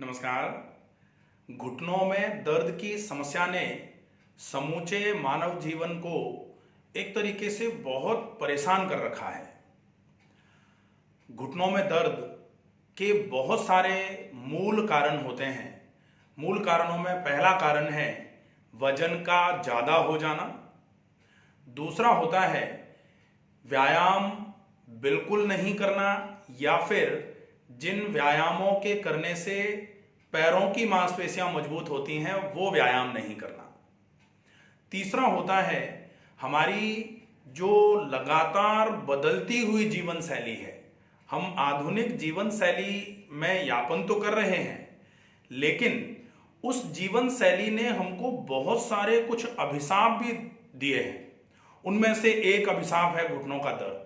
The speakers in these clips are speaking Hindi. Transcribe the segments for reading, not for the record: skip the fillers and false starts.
नमस्कार। घुटनों में दर्द की समस्या ने समूचे मानव जीवन को एक तरीके से बहुत परेशान कर रखा है। घुटनों में दर्द के बहुत सारे मूल कारण होते हैं। मूल कारणों में पहला कारण है वजन का ज़्यादा हो जाना। दूसरा होता है व्यायाम बिल्कुल नहीं करना, या फिर जिन व्यायामों के करने से पैरों की मांसपेशियां मजबूत होती हैं वो व्यायाम नहीं करना। तीसरा होता है हमारी जो लगातार बदलती हुई जीवन शैली है। हम आधुनिक जीवन शैली में यापन तो कर रहे हैं, लेकिन उस जीवन शैली ने हमको बहुत सारे कुछ अभिशाप भी दिए हैं। उनमें से एक अभिशाप है घुटनों का दर्द।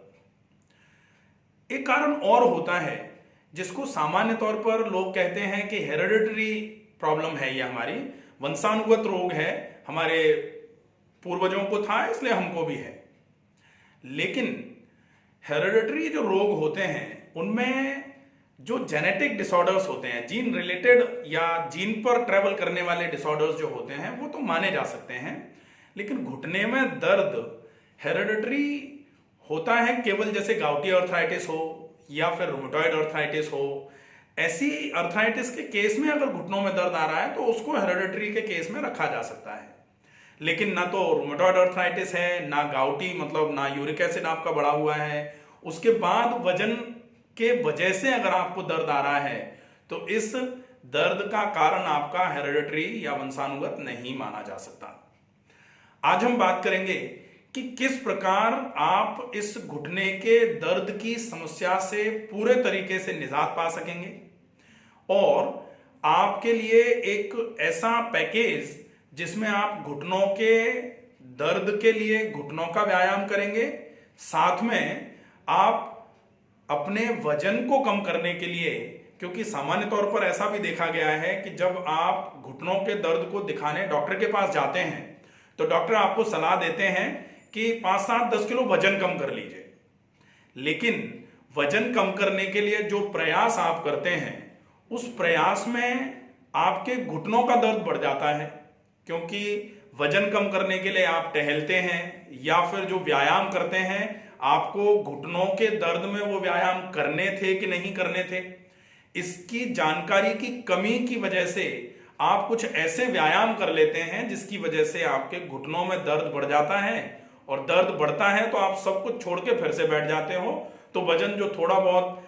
एक कारण और होता है जिसको सामान्य तौर पर लोग कहते हैं कि हेरिडिटरी प्रॉब्लम है, ये हमारी वंशानुगत रोग है, हमारे पूर्वजों को था इसलिए हमको भी है। लेकिन हेरिडिटरी जो रोग होते हैं उनमें जो जेनेटिक डिसऑर्डर्स होते हैं, जीन रिलेटेड या जीन पर ट्रेवल करने वाले डिसऑर्डर्स जो होते हैं वो तो माने जा सकते हैं, लेकिन घुटने में दर्द हेरिडिटरी होता है केवल जैसे गाउटी अर्थराइटिस हो या फिर रूमेटॉइड अर्थराइटिस हो। ऐसी अर्थराइटिस के केस में अगर घुटनों में दर्द आ रहा है तो उसको हेरिडिटरी के केस में रखा जा सकता है। लेकिन ना तो रूमेटॉइड अर्थराइटिस है, ना गाउटी मतलब ना यूरिक एसिड आपका बढ़ा हुआ है, उसके बाद वजन के वजह से अगर आपको दर्द आ रहा है तो इस दर्द का कारण आपका हेरिडिटरी या वंशानुगत नहीं माना जा सकता। आज हम बात करेंगे कि किस प्रकार आप इस घुटने के दर्द की समस्या से पूरे तरीके से निजात पा सकेंगे, और आपके लिए एक ऐसा पैकेज जिसमें आप घुटनों के दर्द के लिए घुटनों का व्यायाम करेंगे, साथ में आप अपने वजन को कम करने के लिए, क्योंकि सामान्य तौर पर ऐसा भी देखा गया है कि जब आप घुटनों के दर्द को दिखाने डॉक्टर के पास जाते हैं तो डॉक्टर आपको सलाह देते हैं कि 5-7-10 किलो वजन कम कर लीजिए। लेकिन वजन कम करने के लिए जो प्रयास आप करते हैं उस प्रयास में आपके घुटनों का दर्द बढ़ जाता है, क्योंकि वजन कम करने के लिए आप टहलते हैं या फिर जो व्यायाम करते हैं, आपको घुटनों के दर्द में वो व्यायाम करने थे कि नहीं करने थे, इसकी जानकारी की कमी की वजह से आप कुछ ऐसे व्यायाम कर लेते हैं जिसकी वजह से आपके घुटनों में दर्द बढ़ जाता है, और दर्द बढ़ता है तो आप सब कुछ छोड़ के फिर से बैठ जाते हो, तो वजन जो थोड़ा बहुत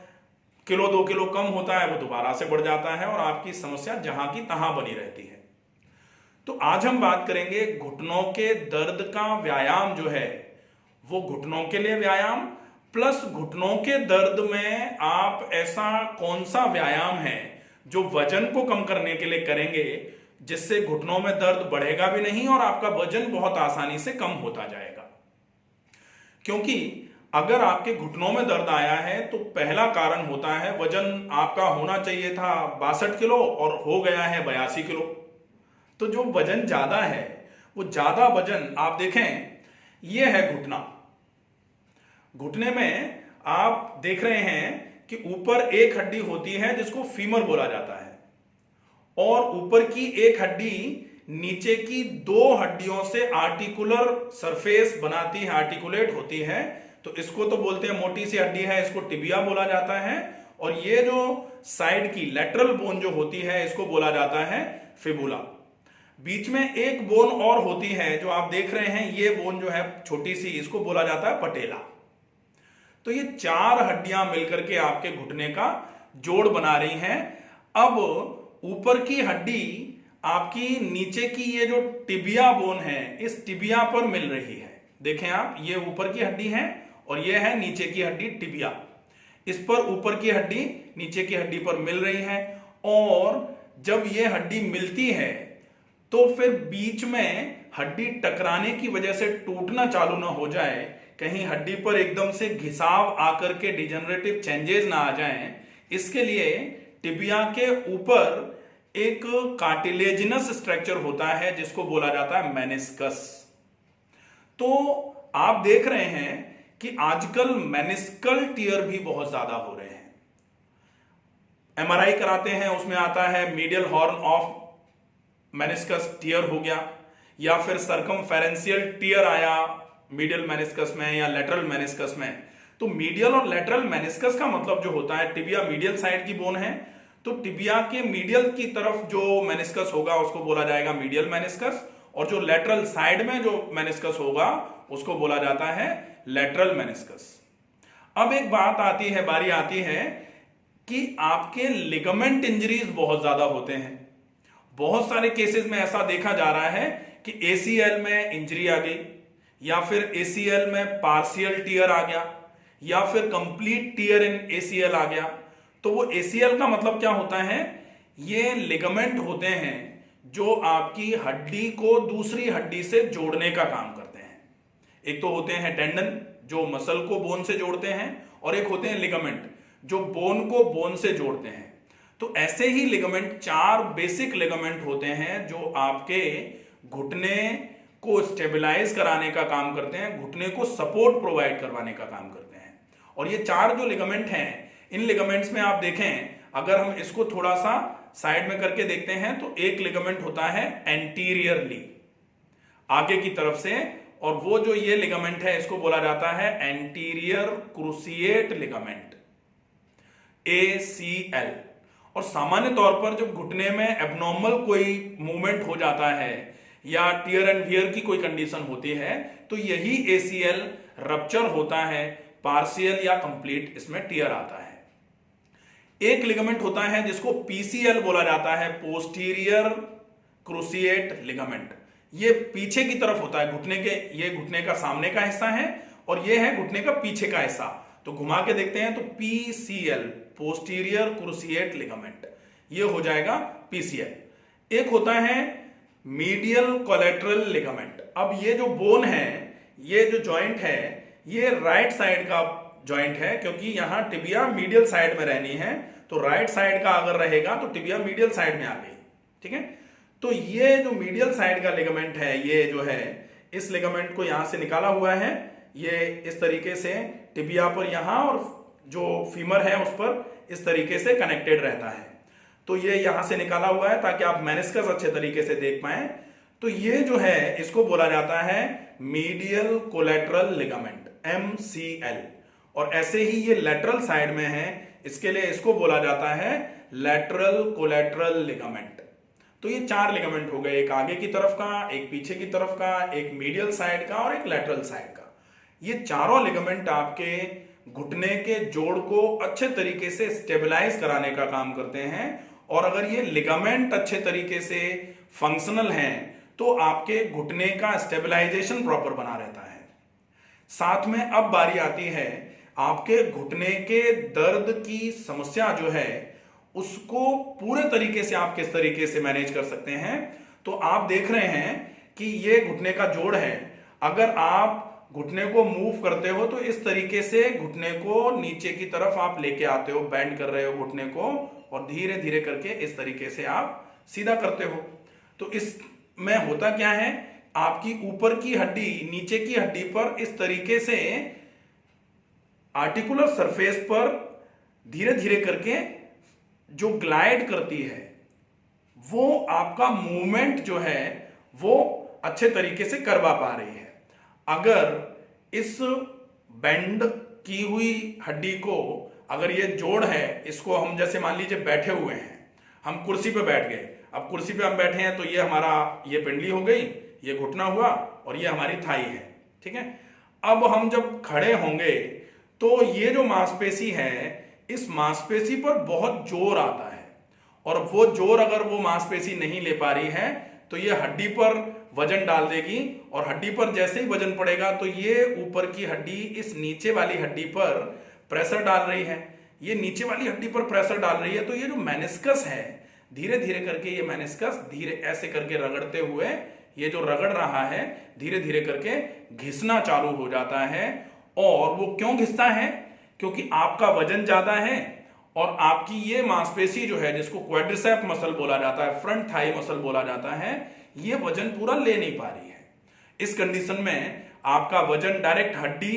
किलो 2 किलो कम होता है वो दोबारा से बढ़ जाता है और आपकी समस्या जहां की तहां बनी रहती है। तो आज हम बात करेंगे घुटनों के दर्द का व्यायाम जो है वो घुटनों के लिए व्यायाम प्लस घुटनों के दर्द में आप ऐसा कौन सा व्यायाम है जो वजन को कम करने के लिए करेंगे जिससे घुटनों में दर्द बढ़ेगा भी नहीं और आपका वजन बहुत आसानी से कम होता जाएगा। क्योंकि अगर आपके घुटनों में दर्द आया है तो पहला कारण होता है वजन आपका होना चाहिए था 62 किलो और हो गया है 82 किलो। तो जो वजन ज्यादा है वो ज्यादा वजन आप देखें, ये है घुटना। घुटने में आप देख रहे हैं कि ऊपर एक हड्डी होती है जिसको फीमर बोला जाता है, और ऊपर की एक हड्डी नीचे की 2 हड्डियों से आर्टिकुलर सरफेस बनाती है, आर्टिकुलेट होती है। तो इसको तो बोलते हैं मोटी सी हड्डी है, इसको टिबिया बोला जाता है, और ये जो साइड की लैटरल बोन जो होती है इसको बोला जाता है फिबुला। बीच में एक बोन और होती है जो आप देख रहे हैं, ये बोन जो है छोटी सी, इसको बोला जाता है पटेला। तो ये 4 हड्डियां मिलकर के आपके घुटने का जोड़ बना रही हैं। अब ऊपर की हड्डी आपकी नीचे की ये जो टिबिया बोन है इस टिबिया पर मिल रही है। देखें आप, ये ऊपर की हड्डी है और ये है नीचे की हड्डी टिबिया। इस पर ऊपर की हड्डी नीचे की हड्डी पर मिल रही है, और जब ये हड्डी मिलती है तो फिर बीच में हड्डी टकराने की वजह से टूटना चालू ना हो जाए, कहीं हड्डी पर एकदम से घिसाव आकर के डिजेनरेटिव चेंजेस ना आ जाएं, इसके लिए टिबिया के ऊपर एक कार्टिलेजिनस स्ट्रक्चर होता है जिसको बोला जाता है मेनिस्कस। तो आप देख रहे हैं कि आजकल मेनिस्कल टियर भी बहुत ज्यादा हो रहे हैं। एमआरआई कराते हैं, उसमें आता है medial horn of meniscus tier हो गया, या फिर सर्कमफेरेंशियल टियर आया मीडियल मेनिस्कस में या लेटरल मेनिस्कस में। तो मीडियल और लेटरल मेनिस्कस का मतलब जो होता है, टिबिया मीडियल साइड की बोन है, तो टिबिया के मीडियल की तरफ जो मेनिस्कस होगा उसको बोला जाएगा मीडियल मेनिस्कस, और जो लेटरल साइड में जो मेनिस्कस होगा उसको बोला जाता है लेटरल मेनिस्कस। अब एक बात आती है, बारी आती है कि आपके लिगामेंट इंजरीज बहुत ज्यादा होते हैं। बहुत सारे केसेस में ऐसा देखा जा रहा है कि एसीएल में इंजरी आ गई, या फिर एसीएल में पार्शियल टियर आ गया, या फिर कंप्लीट टियर इन एसीएल आ गया। तो वो एसीएल का मतलब क्या होता है, ये लिगामेंट होते हैं जो आपकी हड्डी को दूसरी हड्डी से जोड़ने का काम करते हैं। एक तो होते हैं टेंडन जो मसल को बोन से जोड़ते हैं, और एक होते हैं लिगामेंट जो बोन को बोन से जोड़ते हैं। तो ऐसे ही लिगामेंट, 4 बेसिक लिगामेंट होते हैं जो आपके घुटने को स्टेबलाइज कराने का काम करते हैं, घुटने को सपोर्ट प्रोवाइड करवाने का काम करते हैं। और ये 4 जो लिगामेंट हैं, इन लिगामेंट्स में आप देखें, अगर हम इसको थोड़ा सा साइड में करके देखते हैं तो एक लिगामेंट होता है एंटीरियरली, आगे की तरफ से, और वो जो ये लिगामेंट है इसको बोला जाता है एंटीरियर क्रूसिएट लिगामेंट, ACL। और सामान्य तौर पर जब घुटने में एबनॉर्मल कोई मूवमेंट हो जाता है या टियर एंड वियर की कोई कंडीशन होती है तो यही ACL रप्चर होता है, पार्शियल या कंप्लीट इसमें टियर आता है। एक लिगामेंट होता है जिसको PCL बोला जाता है, पोस्टीरियर क्रूसिएट लिगामेंट। ये पीछे की तरफ होता है घुटने के, ये घुटने का सामने का हिस्सा है और ये है घुटने का पीछे का हिस्सा। तो घुमा के देखते हैं तो PCL, पोस्टीरियर क्रूसिएट लिगामेंट, ये हो जाएगा PCL। एक होता है मीडियल कोलेटरल लिगामेंट। अब ये जो बोन है, ये जो जॉइंट है, ये राइट साइड का जॉइंट है, क्योंकि यहां टिबिया मीडियल साइड में रहनी है, तो राइट साइड का अगर रहेगा तो टिबिया मीडियल साइड में आ गई, ठीक है। तो ये जो मीडियल साइड का लिगामेंट है, ये जो है, इस लिगामेंट को यहां से निकाला हुआ है, ये इस तरीके से टिबिया पर यहां और जो फीमर है उस पर इस तरीके से कनेक्टेड रहता है। तो ये यहां से निकाला हुआ है ताकि आप मेनिस्कस अच्छे तरीके से देख पाए। तो ये जो है इसको बोला जाता है मीडियल कोलेटरल लिगामेंट, MCL। और ऐसे ही ये लेटरल साइड में है, इसके लिए इसको बोला जाता है लेटरल कोलेटरल लिगामेंट। तो ये 4 लिगामेंट हो गए, एक आगे की तरफ का, एक पीछे की तरफ का, एक मीडियल साइड का और एक लेटरल साइड का। ये चारों लिगामेंट आपके घुटने के जोड़ को अच्छे तरीके से स्टेबलाइज कराने का काम करते हैं। और अगर ये लिगामेंट अच्छे तरीके से फंक्शनल हैं तो आपके घुटने का स्टेबलाइजेशन प्रॉपर बना रहता है। साथ में अब बारी आती है आपके घुटने के दर्द की समस्या जो है उसको पूरे तरीके से आप किस तरीके से मैनेज कर सकते हैं। तो आप देख रहे हैं कि ये घुटने का जोड़ है, अगर आप घुटने को मूव करते हो तो इस तरीके से घुटने को नीचे की तरफ आप लेके आते हो, बेंड कर रहे हो घुटने को, और धीरे धीरे करके इस तरीके से आप सीधा करते हो। तो इसमें होता क्या है, आपकी ऊपर की हड्डी नीचे की हड्डी पर इस तरीके से आर्टिकुलर सरफेस पर धीरे धीरे करके जो ग्लाइड करती है, वो आपका मूवमेंट जो है वो अच्छे तरीके से करवा पा रही है। अगर इस बेंड की हुई हड्डी को, अगर ये जोड़ है, इसको हम जैसे मान लीजिए बैठे हुए हैं, हम कुर्सी पे बैठ गए, अब कुर्सी पे हम बैठे हैं तो ये हमारा ये पिंडली हो गई, ये घुटना हुआ और ये हमारी थाई है, ठीक है। अब हम जब खड़े होंगे तो ये जो मांसपेशी है, इस मांसपेशी पर बहुत जोर आता है, और वो जोर अगर वो मांसपेशी नहीं ले पा रही है तो ये हड्डी पर वजन डाल देगी, और हड्डी पर जैसे ही वजन पड़ेगा तो ये ऊपर की हड्डी इस नीचे वाली हड्डी पर प्रेशर डाल रही है, ये नीचे वाली हड्डी पर प्रेशर डाल रही है। तो ये जो मेनिस्कस है, धीरे धीरे करके ये मेनिस्कस धीरे ऐसे करके रगड़ते हुए, ये जो रगड़ रहा है धीरे धीरे करके घिसना चालू हो जाता है। और वो क्यों घिसता है, क्योंकि आपका वजन ज्यादा है और आपकी ये मांसपेशी जो है, जिसको क्वाड्रिसेप मसल बोला जाता है, फ्रंट थाई मसल बोला जाता है, ये वजन पूरा ले नहीं पा रही है। इस कंडीशन में आपका वजन डायरेक्ट हड्डी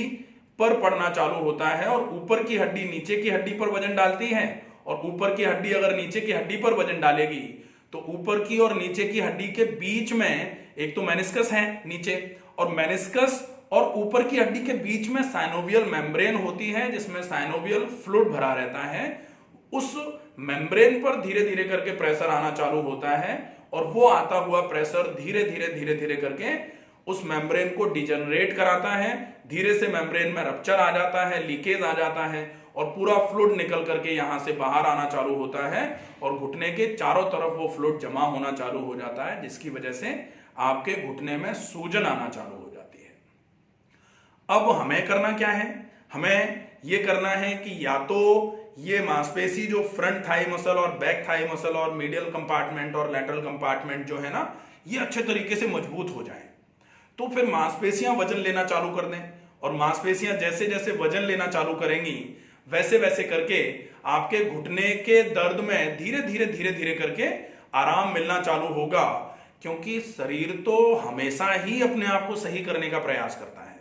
पर पड़ना चालू होता है, और ऊपर की हड्डी नीचे की हड्डी पर वजन डालती है, और ऊपर की हड्डी अगर नीचे की हड्डी पर वजन डालेगी तो ऊपर की और नीचे की हड्डी के बीच में एक तो मेनिस्कस है नीचे, और मेनिस्कस और ऊपर की हड्डी के बीच में साइनोवियल मेम्ब्रेन होती है जिसमें साइनोवियल फ्लूइड भरा रहता है। उस मेम्ब्रेन पर धीरे धीरे करके प्रेशर आना चालू होता है और वो आता हुआ प्रेशर धीरे धीरे धीरे करके उस मेम्ब्रेन को डिजनरेट कराता है। धीरे से मेम्ब्रेन में रप्चर आ जाता है, लीकेज आ जाता है और पूरा फ्लूइड निकल करके यहां से बाहर आना चालू होता है और घुटने के चारों तरफ वो फ्लूइड जमा होना चालू हो जाता है, जिसकी वजह से आपके घुटने में सूजन आना चालू हो जाती है। अब हमें करना क्या है? हमें ये करना है कि या तो ये मांसपेशी जो फ्रंट थाई मसल और बैक थाई मसल और मीडियल कंपार्टमेंट और लैटरल कंपार्टमेंट जो है ना, ये अच्छे तरीके से मजबूत हो जाए। तो फिर मांसपेशियां वजन लेना चालू कर दें और मांसपेशियां जैसे जैसे वजन लेना चालू करेंगी वैसे वैसे करके आपके घुटने के दर्द में धीरे धीरे करके आराम मिलना चालू होगा, क्योंकि शरीर तो हमेशा ही अपने आप को सही करने का प्रयास करता है।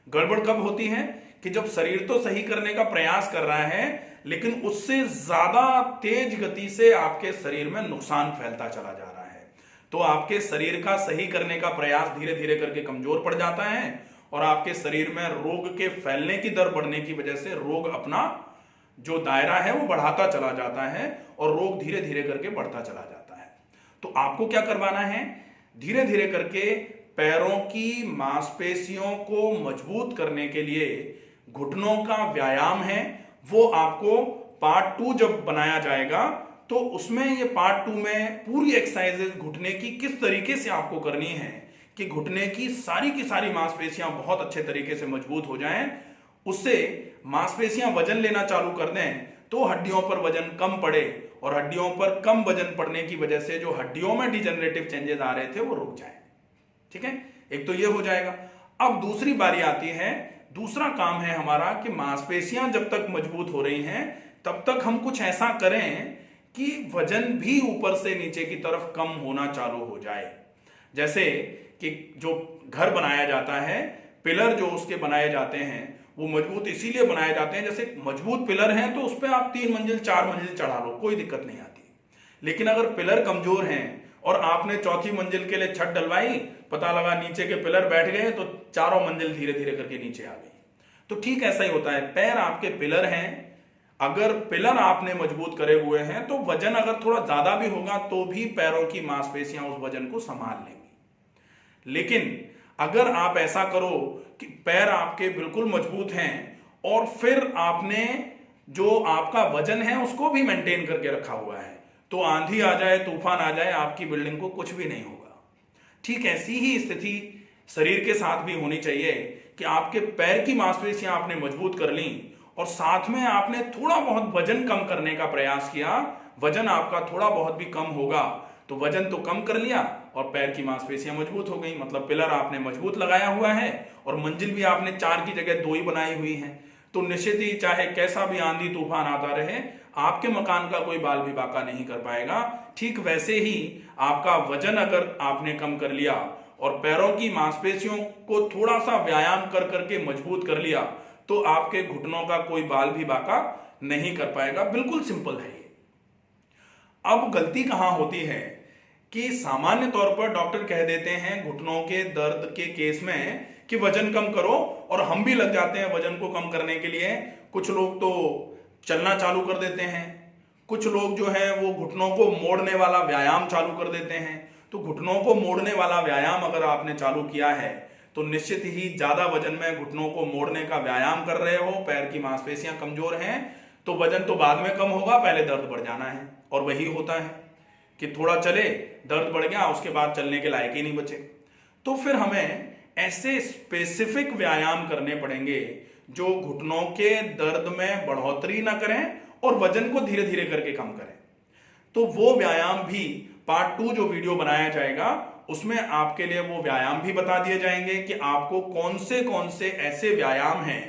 गड़बड़ कब होती है कि जब शरीर तो सही करने का प्रयास कर रहा है लेकिन उससे ज्यादा तेज गति से आपके शरीर में नुकसान फैलता चला जा रहा है, तो आपके शरीर का सही करने का प्रयास धीरे धीरे करके कमजोर पड़ जाता है और आपके शरीर में रोग के फैलने की दर बढ़ने की वजह से रोग अपना जो दायरा है वो बढ़ाता चला जाता है और रोग धीरे धीरे करके बढ़ता चला जाता है। तो आपको क्या करवाना है? धीरे धीरे करके पैरों की मांसपेशियों को मजबूत करने के लिए घुटनों का व्यायाम है, वो आपको पार्ट 2 जब बनाया जाएगा तो उसमें ये पार्ट 2 में पूरी एक्सरसाइजेज घुटने की किस तरीके से आपको करनी है कि घुटने की सारी मांसपेशियां बहुत अच्छे तरीके से मजबूत हो जाएं, उससे मांसपेशियां वजन लेना चालू कर दें तो हड्डियों पर वजन कम पड़े और हड्डियों पर कम वजन पड़ने की वजह से जो हड्डियों में डिजेनरेटिव चेंजेस आ रहे थे वो रुक जाए। ठीक है, एक तो ये हो जाएगा। अब दूसरी बारी आती है, दूसरा काम है हमारा कि मांसपेशियां जब तक मजबूत हो रही हैं तब तक हम कुछ ऐसा करें कि वजन भी ऊपर से नीचे की तरफ कम होना चालू हो जाए। जैसे कि जो घर बनाया जाता है, पिलर जो उसके बनाए जाते हैं वो मजबूत इसीलिए बनाए जाते हैं, जैसे मजबूत पिलर हैं तो उस पर आप 3 मंजिल 4 मंजिल चढ़ा लो, कोई दिक्कत नहीं आती। लेकिन अगर पिलर कमजोर हैं और आपने चौथी मंजिल के लिए छत डलवाई, पता लगा नीचे के पिलर बैठ गए तो चारों मंजिल धीरे धीरे करके नीचे आ गई। तो ठीक ऐसा ही होता है, पैर आपके पिलर हैं, अगर पिलर आपने मजबूत करे हुए हैं तो वजन अगर थोड़ा ज्यादा भी होगा तो भी पैरों की मांसपेशियां उस वजन को संभाल लेंगी। लेकिन अगर आप ऐसा करो कि पैर आपके बिल्कुल मजबूत हैं और फिर आपने जो आपका वजन है उसको भी मेंटेन करके रखा हुआ है, तो आंधी आ जाए तूफान आ जाए आपकी बिल्डिंग को कुछ भी नहीं होगा। ठीक ऐसी ही स्थिति शरीर के साथ भी होनी चाहिए कि आपके पैर की मांसपेशियां आपने मजबूत कर ली और साथ में आपने थोड़ा बहुत वजन कम करने का प्रयास किया, वजन आपका थोड़ा बहुत भी कम होगा तो वजन तो कम कर लिया और पैर की मांसपेशियां मजबूत हो गई, मतलब पिलर आपने मजबूत लगाया हुआ है और मंजिल भी आपने 4 की जगह 2 ही बनाई हुई है। तो निश्चित ही चाहे कैसा भी आंधी तूफान आता रहे आपके मकान का कोई बाल भी बाका नहीं कर पाएगा। ठीक वैसे ही आपका वजन अगर आपने कम कर लिया और पैरों की मांसपेशियों को थोड़ा सा व्यायाम कर करके मजबूत कर लिया तो आपके घुटनों का कोई बाल भी बाका नहीं कर पाएगा। बिल्कुल सिंपल है ये। अब गलती कहां होती है कि सामान्य तौर पर डॉक्टर कह देते हैं घुटनों के दर्द के केस में कि वजन कम करो और हम भी लग जाते हैं वजन को कम करने के लिए। कुछ लोग तो चलना चालू कर देते हैं, कुछ लोग जो है वो घुटनों को मोड़ने वाला व्यायाम चालू कर देते हैं। तो घुटनों को मोड़ने वाला व्यायाम अगर आपने चालू किया है तो निश्चित ही ज्यादा वजन में घुटनों को मोड़ने का व्यायाम कर रहे हो, पैर की मांसपेशियां कमजोर हैं तो वजन तो बाद में कम होगा, पहले दर्द बढ़ जाना है। और वही होता है कि थोड़ा चले दर्द बढ़ गया, उसके बाद चलने के लायक ही नहीं बचे। तो फिर हमें ऐसे स्पेसिफिक व्यायाम करने पड़ेंगे जो घुटनों के दर्द में बढ़ोतरी ना करें और वजन को धीरे धीरे करके कम करें। तो वो व्यायाम भी पार्ट 2 जो वीडियो बनाया जाएगा उसमें आपके लिए वो व्यायाम भी बता दिए जाएंगे कि आपको कौन से ऐसे व्यायाम हैं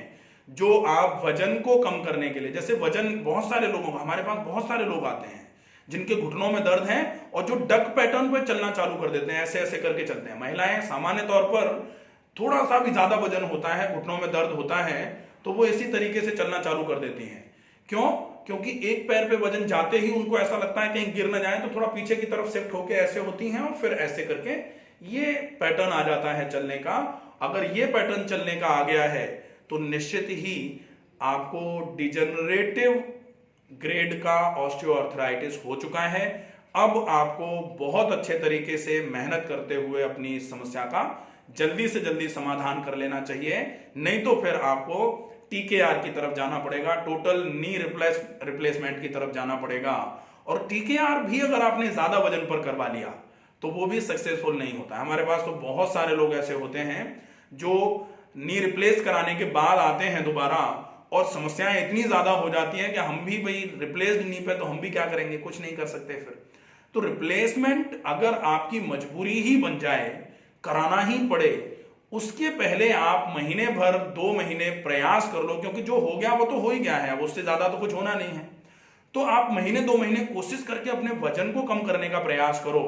जो आप वजन को कम करने के लिए, जैसे वजन बहुत सारे लोगों को, हमारे पास बहुत सारे लोग आते हैं जिनके घुटनों में दर्द है और जो डक पैटर्न पे चलना चालू कर देते हैं, ऐसे ऐसे करके चलते हैं। महिलाएं सामान्य तौर पर थोड़ा सा भी ज्यादा वजन होता है, घुटनों में दर्द होता है तो वो इसी तरीके से चलना चालू कर देती हैं। क्यों? क्योंकि एक पैर पे वजन जाते ही उनको ऐसा लगता है कहीं गिर ना जाए, तो थोड़ा पीछे की तरफ शिफ्ट होके ऐसे होती हैं और फिर ऐसे करके ये पैटर्न आ जाता है चलने का। अगर ये पैटर्न चलने का आ गया है तो निश्चित ही आपको डिजेनरेटिव ग्रेड का ऑस्टियोआर्थराइटिस हो चुका है। अब आपको बहुत अच्छे तरीके से मेहनत करते हुए अपनी इस समस्या का जल्दी से जल्दी समाधान कर लेना चाहिए, नहीं तो फिर आपको टीकेआर की तरफ जाना पड़ेगा, टोटल नी रिप्लेसमेंट की तरफ जाना पड़ेगा। और टीकेआर भी अगर आपने ज्यादा वजन पर करवा लिया तो वो भी सक्सेसफुल नहीं होता। हमारे पास तो बहुत सारे लोग ऐसे होते हैं जो नी रिप्लेस कराने के बाद आते हैं दोबारा और समस्याएं इतनी ज्यादा हो जाती हैं कि हम भी भाई रिप्लेस्ड नी पे तो हम भी क्या करेंगे, कुछ नहीं कर सकते फिर। तो रिप्लेसमेंट अगर आपकी मजबूरी ही बन जाए, कराना ही पड़े, उसके पहले आप महीने भर 2 महीने प्रयास कर लो, क्योंकि जो हो गया वो तो हो ही गया है, अब उससे ज्यादा तो कुछ होना नहीं है। तो आप महीने 2 महीने कोशिश करके अपने वजन को कम करने का प्रयास करो।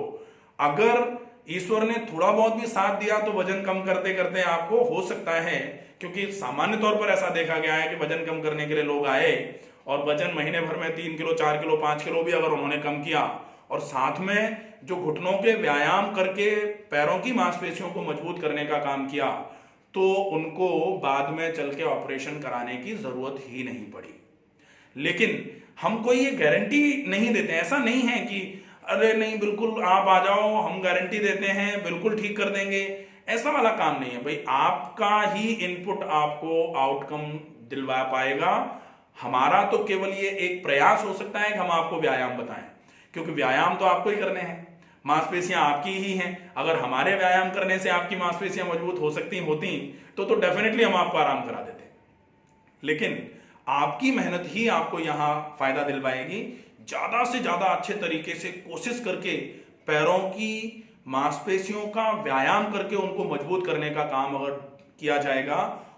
अगर ईश्वर ने थोड़ा बहुत भी साथ दिया तो वजन कम करते करते आपको हो सकता है, क्योंकि सामान्य तौर पर ऐसा देखा गया है कि वजन कम करने के लिए लोग आए और वजन महीने भर में 3 किलो 4 किलो 5 किलो भी अगर उन्होंने कम किया और साथ में जो घुटनों के व्यायाम करके पैरों की मांसपेशियों को मजबूत करने का काम किया, तो उनको बाद में चल के ऑपरेशन कराने की जरूरत ही नहीं पड़ी। लेकिन हम कोई ये गारंटी नहीं देते, ऐसा नहीं है कि अरे नहीं बिल्कुल आप आ जाओ हम गारंटी देते हैं बिल्कुल ठीक कर देंगे, ऐसा वाला काम नहीं है भाई। आपका ही इनपुट आपको आउटकम दिलवा पाएगा। हमारा तो केवल ये एक प्रयास हो सकता है कि हम आपको व्यायाम बताएं, क्योंकि व्यायाम तो आपको ही करने हैं, मांसपेशियां आपकी ही हैं। अगर हमारे व्यायाम करने से आपकी मांसपेशियां मजबूत हो सकती होती तो डेफिनेटली हम आपको आराम करा देते। लेकिन आपकी मेहनत ही आपको यहां फायदा दिलवाएगी। ज्यादा से ज्यादा अच्छे तरीके से कोशिश करके पैरों की मांसपेशियों का व्यायाम करके उनको मजबूत करने का काम अगर किया जाएगा,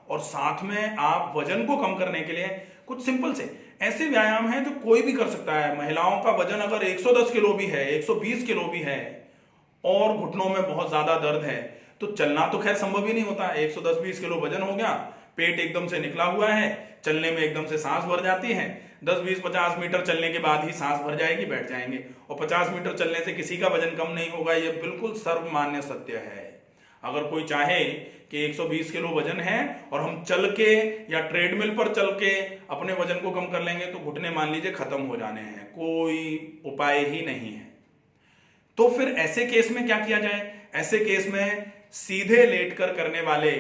और साथ में आप वजन को कम करने के लिए कुछ सिंपल से ऐसे व्यायाम हैं जो कोई भी कर सकता है। महिलाओं का वजन अगर 110 किलो भी है, 120 किलो भी है और घुटनों में बहुत ज्यादा दर्द है, तो चलना तो खैर संभव ही नहीं होता। 110-20 किलो वजन हो गया, पेट एकदम से निकला हुआ है, चलने में एकदम से सांस भर जाती है, 10-20-50 मीटर चलने के बाद ही सांस भर जाएगी, बैठ जाएंगे। और 50 मीटर चलने से किसी का वजन कम नहीं होगा, यह बिल्कुल सर्वमान्य सत्य है। अगर कोई चाहे कि 120 किलो वजन है और हम चल के या ट्रेडमिल पर चल के अपने वजन को कम कर लेंगे तो घुटने मान लीजिए खत्म हो जाने हैं, कोई उपाय ही नहीं है। तो फिर ऐसे केस में क्या किया जाए? ऐसे केस में सीधे लेटकर करने वाले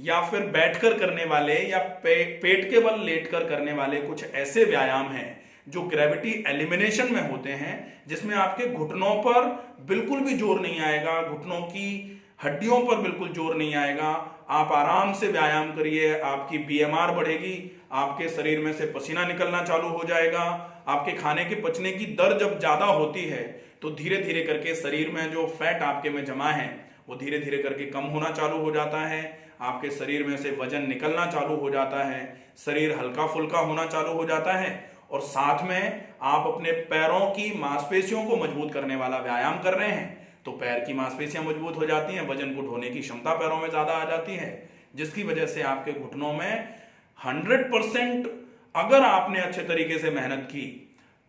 या फिर बैठकर करने वाले या पेट के बल लेटकर करने वाले कुछ ऐसे व्यायाम हैं जो ग्रेविटी एलिमिनेशन में होते हैं, जिसमें आपके घुटनों पर बिल्कुल भी जोर नहीं आएगा, घुटनों की हड्डियों पर बिल्कुल जोर नहीं आएगा। आप आराम से व्यायाम करिए, आपकी बीएमआर बढ़ेगी, आपके शरीर में से पसीना निकलना चालू हो जाएगा। आपके खाने के पचने की दर जब ज्यादा होती है तो धीरे धीरे करके शरीर में जो फैट आपके में जमा है वो धीरे धीरे करके कम होना चालू हो जाता है, आपके शरीर में से वजन निकलना चालू हो जाता है, शरीर हल्का फुल्का होना चालू हो जाता है, और साथ में आप अपने पैरों की मांसपेशियों को मजबूत करने वाला व्यायाम कर रहे हैं तो पैर की मांसपेशियां मजबूत हो जाती हैं, वजन को ढोने की क्षमता पैरों में ज्यादा आ जाती है, जिसकी वजह से आपके घुटनों में 100% अगर आपने अच्छे तरीके से मेहनत की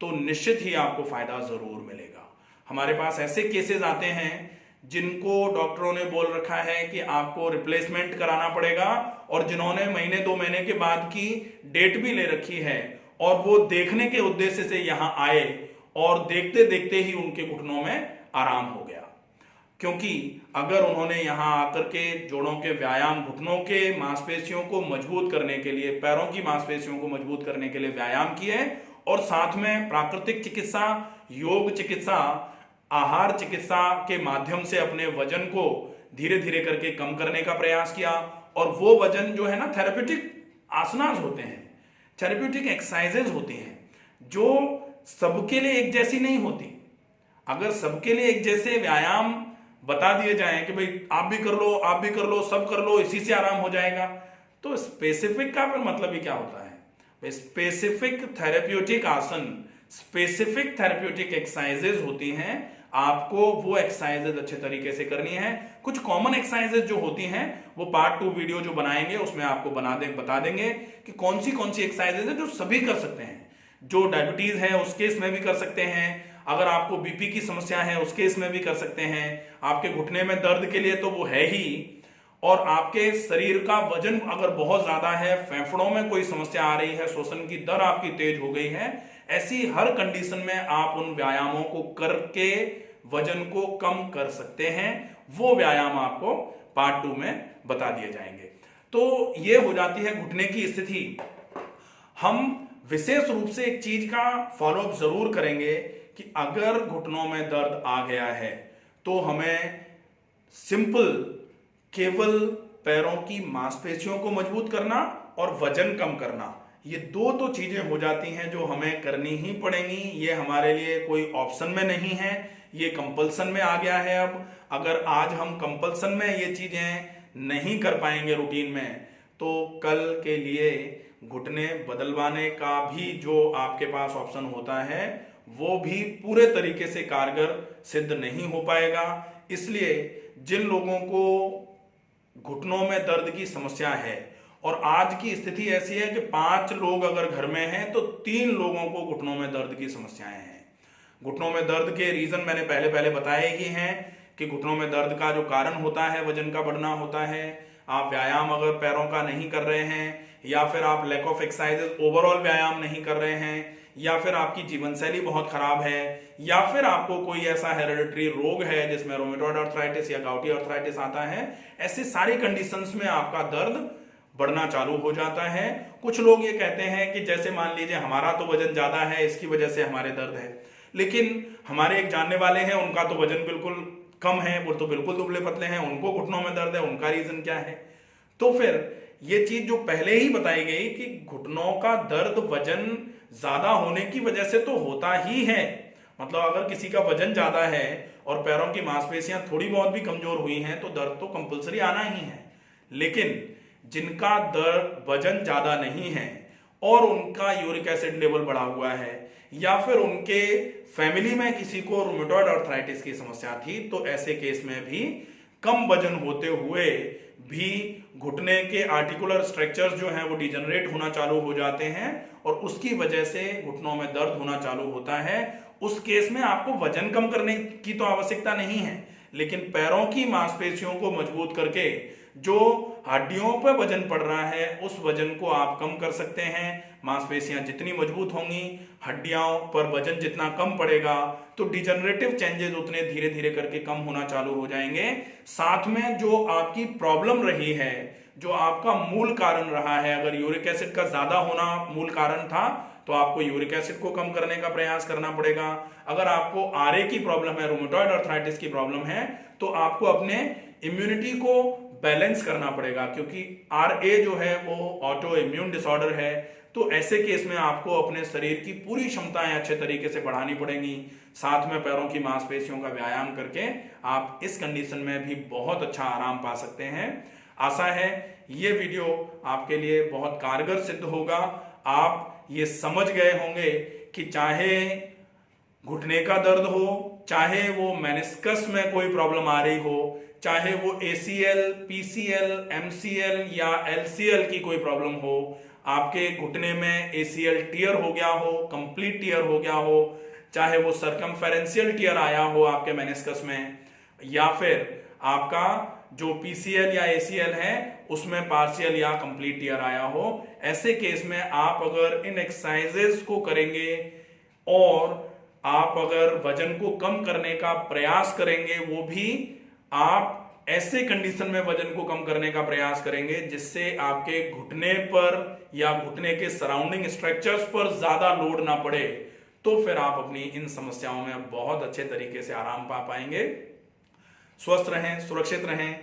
तो निश्चित ही आपको फायदा जरूर मिलेगा। हमारे पास ऐसे केसेस आते हैं जिनको डॉक्टरों ने बोल रखा है कि आपको रिप्लेसमेंट कराना पड़ेगा, और जिन्होंने महीने 2 महीने के बाद की डेट भी ले रखी है और वो देखने के उद्देश्य से यहां आए और देखते देखते ही उनके घुटनों में आराम हो गया। क्योंकि अगर उन्होंने यहां आकर के जोड़ों के व्यायाम, घुटनों के मांसपेशियों को मजबूत करने के लिए, पैरों की मांसपेशियों को मजबूत करने के लिए व्यायाम किए और साथ में प्राकृतिक चिकित्सा, योग चिकित्सा, आहार चिकित्सा के माध्यम से अपने वजन को धीरे धीरे करके कम करने का प्रयास किया, और वो वजन जो है ना, थेरेप्यूटिक आसनास होते हैं, थेरेप्यूटिक एक्सरसाइजेज होती हैं जो सबके लिए एक जैसी नहीं होती। अगर सबके लिए एक जैसे व्यायाम बता दिए जाएं कि भाई आप भी कर लो, आप भी कर लो, सब कर लो, इसी से आराम हो जाएगा, तो स्पेसिफिक का फिर मतलब ही क्या होता है? स्पेसिफिक थेरेप्यूटिक आसन, स्पेसिफिक थेरेप्यूटिक एक्सरसाइजेज होती हैं। आपको वो एक्सरसाइजेज अच्छे तरीके से करनी है। कुछ कॉमन एक्सरसाइजेज जो होती हैं वो पार्ट 2 वीडियो जो बनाएंगे उसमें आपको बता देंगे कि कौन सी एक्सरसाइजेज है जो सभी कर सकते हैं। जो डायबिटीज है उस केस में भी कर सकते हैं, अगर आपको बीपी की समस्या है उस केस में भी कर सकते हैं, आपके घुटने में दर्द के लिए तो वो है ही, और आपके शरीर का वजन अगर बहुत ज्यादा है, फेफड़ों में कोई समस्या आ रही है, श्वसन की दर आपकी तेज हो गई है, ऐसी हर कंडीशन में आप उन व्यायामों को करके वजन को कम कर सकते हैं। वो व्यायाम आपको पार्ट 2 में बता दिए जाएंगे। तो ये हो जाती है घुटने की स्थिति। हम विशेष रूप से एक चीज का फॉलोअप जरूर करेंगे कि अगर घुटनों में दर्द आ गया है तो हमें सिंपल केवल पैरों की मांसपेशियों को मजबूत करना और वजन कम करना, ये दो चीजें हो जाती हैं जो हमें करनी ही पड़ेंगी। ये हमारे लिए कोई ऑप्शन में नहीं है, ये कंपल्सन में आ गया है। अब अगर आज हम कंपल्सन में ये चीजें नहीं कर पाएंगे रूटीन में, तो कल के लिए घुटने बदलवाने का भी जो आपके पास ऑप्शन होता है वो भी पूरे तरीके से कारगर सिद्ध नहीं हो पाएगा। इसलिए जिन लोगों को घुटनों में दर्द की समस्या है, और आज की स्थिति ऐसी है कि 5 लोग अगर घर में हैं तो 3 लोगों को घुटनों में दर्द की समस्याएं हैं। घुटनों में दर्द के रीजन मैंने पहले बताए ही हैं कि घुटनों में दर्द का जो कारण होता है वजन का बढ़ना होता है। आप व्यायाम अगर पैरों का नहीं कर रहे हैं, या फिर आप लैक ऑफ एक्सरसाइजेस ओवरऑल व्यायाम नहीं कर रहे हैं, या फिर आपकी जीवन शैली बहुत खराब है, या फिर आपको कोई ऐसा हेरेडिटरी रोग है जिसमें रोमेटॉइड आर्थराइटिस या गाउटी आर्थराइटिस आता है, ऐसे सारी कंडीशंस में आपका दर्द बढ़ना चालू हो जाता है। कुछ लोग ये कहते हैं कि जैसे मान लीजिए हमारा तो वजन ज्यादा है, इसकी वजह से हमारे दर्द है, लेकिन हमारे एक जानने वाले हैं उनका तो वजन बिल्कुल कम है, वो तो बिल्कुल दुबले पतले हैं, उनको घुटनों में दर्द है, उनका रीजन क्या है? तो फिर ये चीज जो पहले ही बताई गई कि घुटनों का दर्द वजन ज्यादा होने की वजह से तो होता ही है। मतलब अगर किसी का वजन ज्यादा है और पैरों की मांसपेशियां थोड़ी बहुत भी कमजोर हुई हैं तो दर्द तो कंपलसरी आना ही है। लेकिन जिनका दर्द वजन ज्यादा नहीं है और उनका यूरिक एसिड लेवल बढ़ा हुआ है, या फिर उनके फैमिली में किसी को रूमेटॉइड आर्थराइटिस की समस्या थी, तो ऐसे केस में भी कम वजन होते हुए भी घुटने के आर्टिकुलर स्ट्रक्चर्स जो हैं वो डिजनरेट होना चालू हो जाते हैं और उसकी वजह से घुटनों में दर्द होना चालू होता है। उस केस में आपको वजन कम करने की तो आवश्यकता नहीं है, लेकिन पैरों की मांसपेशियों को मजबूत करके जो हड्डियों पर वजन पड़ रहा है उस वजन को आप कम कर सकते हैं। मांसपेशियां जितनी मजबूत होंगी, हड्डियों पर वजन जितना कम पड़ेगा, तो डिजनरेटिव चेंजेस उतने धीरे धीरे करके कम होना चालू हो जाएंगे। साथ में जो आपकी प्रॉब्लम रही है, जो आपका मूल कारण रहा है, अगर यूरिक एसिड का ज्यादा होना मूल कारण था तो आपको यूरिक एसिड को कम करने का प्रयास करना पड़ेगा। अगर आपको आरए की प्रॉब्लम है, रूमेटॉइड आर्थराइटिस की प्रॉब्लम है, तो आपको अपने इम्यूनिटी को बैलेंस करना पड़ेगा, क्योंकि आरए जो है वो ऑटो इम्यून डिसऑर्डर है। तो ऐसे केस में आपको अपने शरीर की पूरी क्षमताएं अच्छे तरीके से बढ़ानी पड़ेंगी। साथ में पैरों की मांसपेशियों का व्यायाम करके आप इस कंडीशन में भी बहुत अच्छा आराम पा सकते हैं। आशा है ये वीडियो आपके लिए बहुत कारगर सिद्ध होगा। आप ये समझ गए होंगे कि चाहे घुटने का दर्द हो, चाहे वो मेनिस्कस में कोई प्रॉब्लम आ रही हो, चाहे वो ACL, PCL, MCL या LCL की कोई प्रॉब्लम हो, आपके घुटने में ACL टियर हो गया हो, कंप्लीट टियर हो गया हो, चाहे वो सर्कमफेरेंशियल टियर आया हो आपके मेनिस्कस में, या फिर आपका जो PCL या ACL है उसमें पार्शियल या कंप्लीट टियर आया हो, ऐसे केस में आप अगर इन एक्सरसाइजेस को करेंगे और आप अगर वजन को कम करने का प्रयास करेंगे, वो भी आप ऐसे कंडीशन में वजन को कम करने का प्रयास करेंगे जिससे आपके घुटने पर या घुटने के सराउंडिंग स्ट्रक्चर्स पर ज्यादा लोड ना पड़े, तो फिर आप अपनी इन समस्याओं में बहुत अच्छे तरीके से आराम पा पाएंगे। स्वस्थ रहें, सुरक्षित रहें,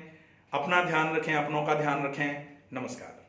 अपना ध्यान रखें, अपनों का ध्यान रखें। नमस्कार।